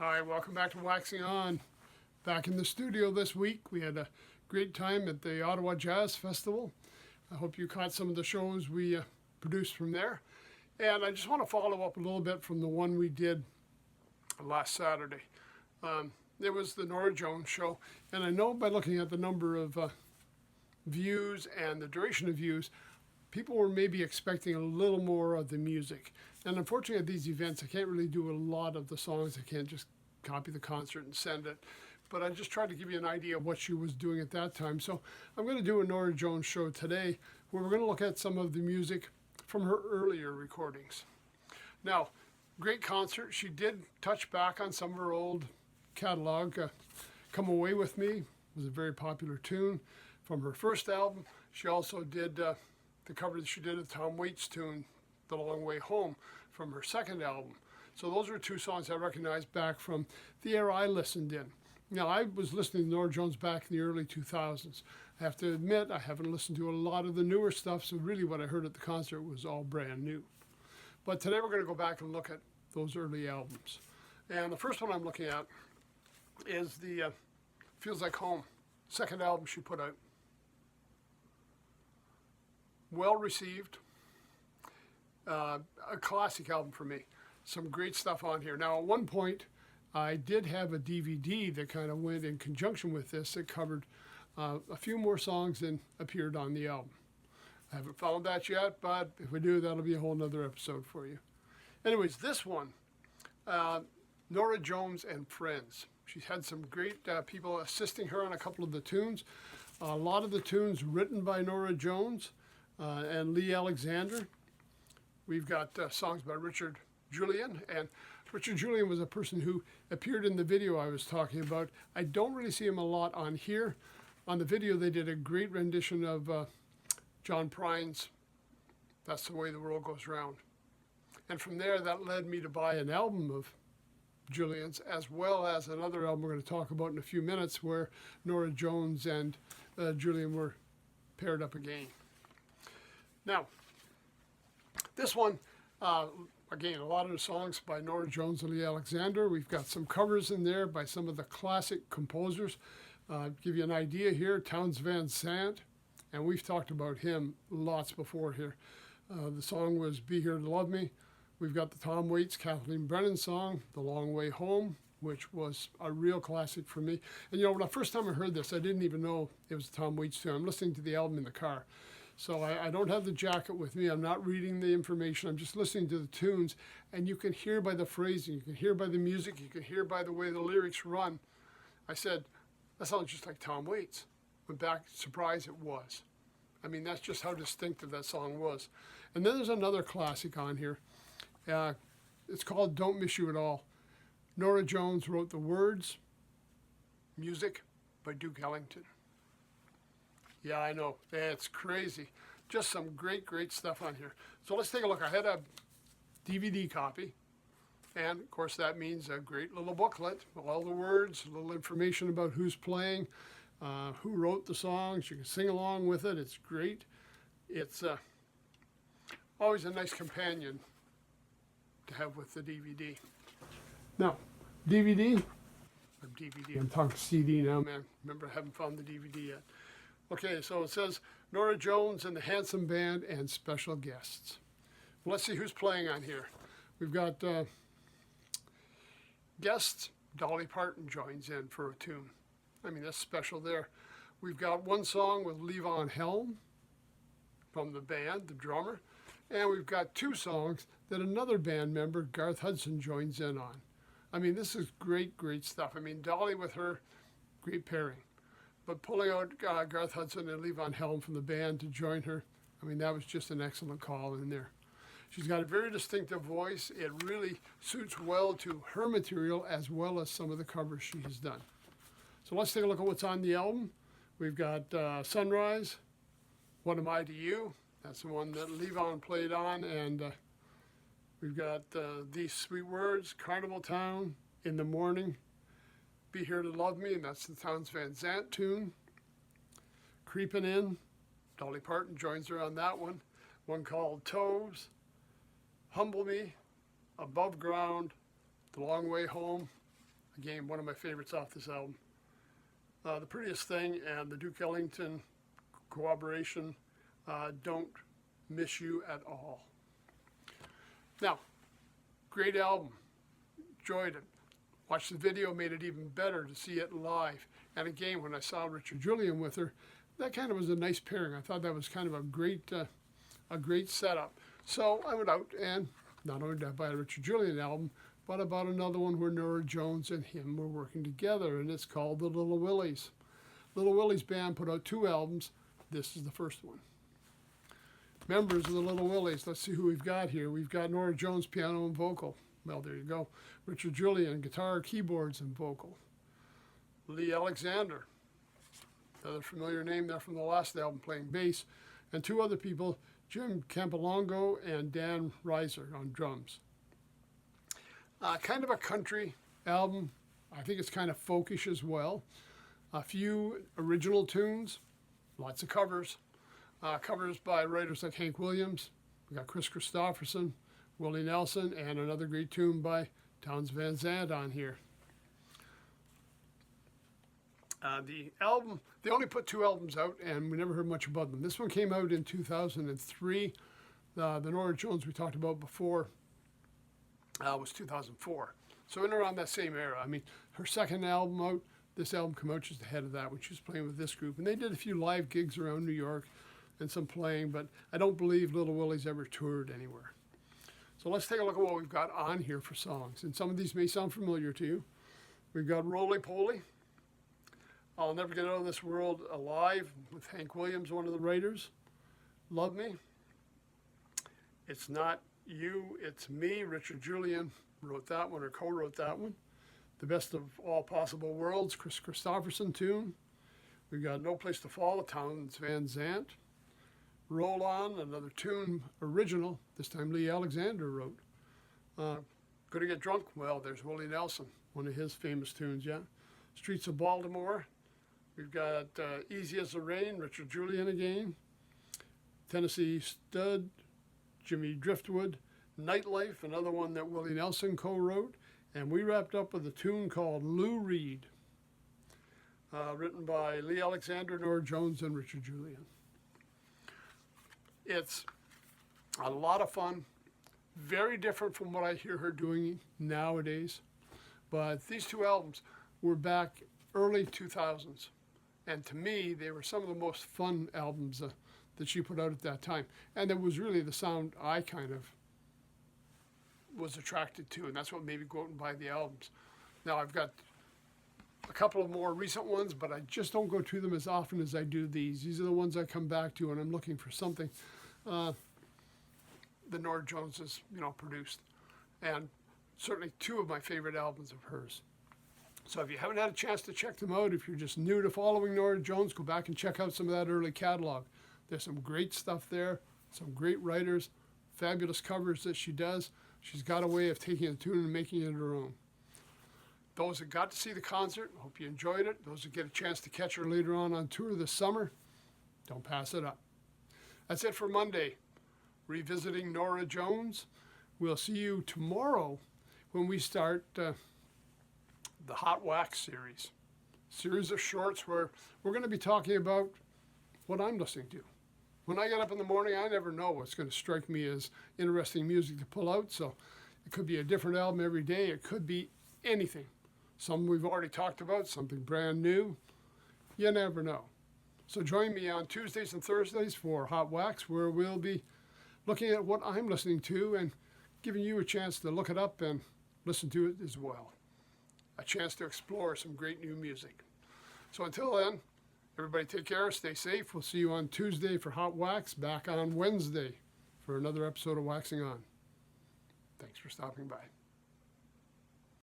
Hi, welcome back to Waxing On. Back in the studio this week. We had a great time at the Ottawa Jazz Festival. I hope you caught some of the shows we produced from there. And I just want to follow up a little bit from the one we did last Saturday. It was the Norah Jones show. And I know by looking at the number of views and the duration of views, people were maybe expecting a little more of the music. And unfortunately at these events, I can't really do a lot of the songs. I can't just copy the concert and send it. But I just tried to give you an idea of what she was doing at that time. So I'm going to do a Norah Jones show today where we're going to look at some of the music from her earlier recordings. Now, great concert. She did touch back on some of her old catalog. Come Away With Me was a very popular tune from her first album. She also did the cover that she did of Tom Waits' tune, The Long Way Home, from her second album. So those are two songs I recognized back from the era I listened in. Now, I was listening to Norah Jones back in the early 2000s. I have to admit, I haven't listened to a lot of the newer stuff, so really what I heard at the concert was all brand new. But today we're going to go back and look at those early albums. And the first one I'm looking at is the Feels Like Home, second album she put out. Well received, a classic album for me. Some great stuff on here. Now, at one point, I did have a DVD that kind of went in conjunction with this that covered a few more songs than appeared on the album. I haven't found that yet, but if we do, that'll be a whole nother episode for you. Anyways, this one, Norah Jones and Friends. She's had some great people assisting her on a couple of the tunes. A lot of the tunes written by Norah Jones and Lee Alexander. We've got songs by Richard Julian, and Richard Julian was a person who appeared in the video I was talking about. I don't really see him a lot on here. On the video, they did a great rendition of John Prine's That's the Way the World Goes Round. And from there, that led me to buy an album of Julian's, as well as another album we're going to talk about in a few minutes, where Norah Jones and Julian were paired up again. Now, this one, again, a lot of the songs by Norah Jones and Lee Alexander. We've got some covers in there by some of the classic composers. Give you an idea here, Townes Van Sant, and we've talked about him lots before here. The song was Be Here to Love Me. We've got the Tom Waits, Kathleen Brennan song, The Long Way Home, which was a real classic for me. And you know, when the first time I heard this, I didn't even know it was Tom Waits tune. I'm listening to the album in the car. So I don't have the jacket with me. I'm not reading the information. I'm just listening to the tunes. And you can hear by the phrasing, you can hear by the music, you can hear by the way the lyrics run. I said, that sounds just like Tom Waits. But back, surprise, it was. I mean, that's just how distinctive that song was. And then there's another classic on here. It's called Don't Miss You at All. Norah Jones wrote the words, music by Duke Ellington. Yeah, I know. It's crazy. Just some great, great stuff on here. So let's take a look. I had a DVD copy. And, of course, that means a great little booklet with all the words, a little information about who's playing, who wrote the songs. You can sing along with it. It's great. It's always a nice companion to have with the DVD. Now, DVD. I'm talking CD now, man. Remember, I haven't found the DVD yet. Okay, so it says Norah Jones and the Handsome Band and special guests. Well, let's see who's playing on here. We've got guests. Dolly Parton joins in for a tune. I mean, that's special there. We've got one song with Levon Helm from the band, the drummer. And we've got two songs that another band member, Garth Hudson, joins in on. I mean, this is great, great stuff. I mean, Dolly with her, great pairing. But pulling out Garth Hudson and Levon Helm from the band to join her, I mean, that was just an excellent call in there. She's got a very distinctive voice. It really suits well to her material as well as some of the covers she has done. So let's take a look at what's on the album. We've got Sunrise, What Am I to You? That's the one that Levon played on. And we've got These Sweet Words, Carnival Town, In the Morning, Be Here to Love Me, and that's the Townes Van Sant tune. Creepin' In, Dolly Parton joins her on that one. One called Toes, Humble Me, Above Ground, The Long Way Home, Again, one of my favorites off this album. The Prettiest Thing and the Duke Ellington collaboration, Don't Miss You at All. Now, great album. Enjoyed it. Watched the video, made it even better to see it live. And again, when I saw Richard Julian with her, that kind of was a nice pairing. I thought that was kind of a great setup. So I went out and not only did I buy a Richard Julian album, but I bought another one where Norah Jones and him were working together, and it's called The Little Willies. Little Willies Band put out 2 albums. This is the first one. Members of the Little Willies, let's see who we've got here. We've got Norah Jones, piano and vocal. Well, there you go. Richard Julian, guitar, keyboards, and vocal. Lee Alexander, another familiar name there from the last album, playing bass. And 2 other people, Jim Campolongo and Dan Reiser on drums. Kind of a country album. I think it's kind of folkish as well. A few original tunes, lots of covers. Covers by writers like Hank Williams. We got Chris Christopherson, Willie Nelson, and another great tune by Townes Van Zandt on here. The album, they only put 2 albums out, and we never heard much about them. This one came out in 2003. The Norah Jones we talked about before was 2004. So in around that same era. I mean, her second album out, this album came out just ahead of that when she was playing with this group. And they did a few live gigs around New York and some playing, but I don't believe Little Willie's ever toured anywhere. So let's take a look at what we've got on here for songs. And some of these may sound familiar to you. We've got Roly Poly, I'll Never Get Out of This World Alive with Hank Williams, one of the writers. Love Me. It's Not You, It's Me. Richard Julian wrote that one or co-wrote that one. The Best of All Possible Worlds, Chris Christopherson tune. We've got No Place to Fall, Townes Van Zandt. Roll On, another tune, original, this time Lee Alexander wrote. Gonna Get Drunk? Well, there's Willie Nelson, one of his famous tunes, yeah. Streets of Baltimore. We've got Easy as the Rain, Richard Julian again. Tennessee Stud, Jimmy Driftwood. Nightlife, another one that Willie Nelson co-wrote. And we wrapped up with a tune called Lou Reed, written by Lee Alexander, Norah Jones, and Richard Julian. It's a lot of fun, very different from what I hear her doing nowadays. But these 2 albums were back early 2000s. And to me, they were some of the most fun albums that she put out at that time. And it was really the sound I kind of was attracted to, and that's what made me go out and buy the albums. Now, I've got a couple of more recent ones, but I just don't go to them as often as I do these. These are the ones I come back to when I'm looking for something that Norah Jones has, produced. And certainly 2 of my favorite albums of hers. So if you haven't had a chance to check them out, if you're just new to following Norah Jones, go back and check out some of that early catalog. There's some great stuff there, some great writers, fabulous covers that she does. She's got a way of taking a tune and making it her own. Those that got to see the concert, hope you enjoyed it. Those that get a chance to catch her later on tour this summer, don't pass it up. That's it for Monday. Revisiting Norah Jones. We'll see you tomorrow when we start the Hot Wax series of shorts where we're going to be talking about what I'm listening to. When I get up in the morning, I never know what's going to strike me as interesting music to pull out. So it could be a different album every day. It could be anything. Some we've already talked about, something brand new. You never know. So join me on Tuesdays and Thursdays for Hot Wax, where we'll be looking at what I'm listening to and giving you a chance to look it up and listen to it as well. A chance to explore some great new music. So until then, everybody take care, stay safe. We'll see you on Tuesday for Hot Wax, back on Wednesday for another episode of Waxing On. Thanks for stopping by.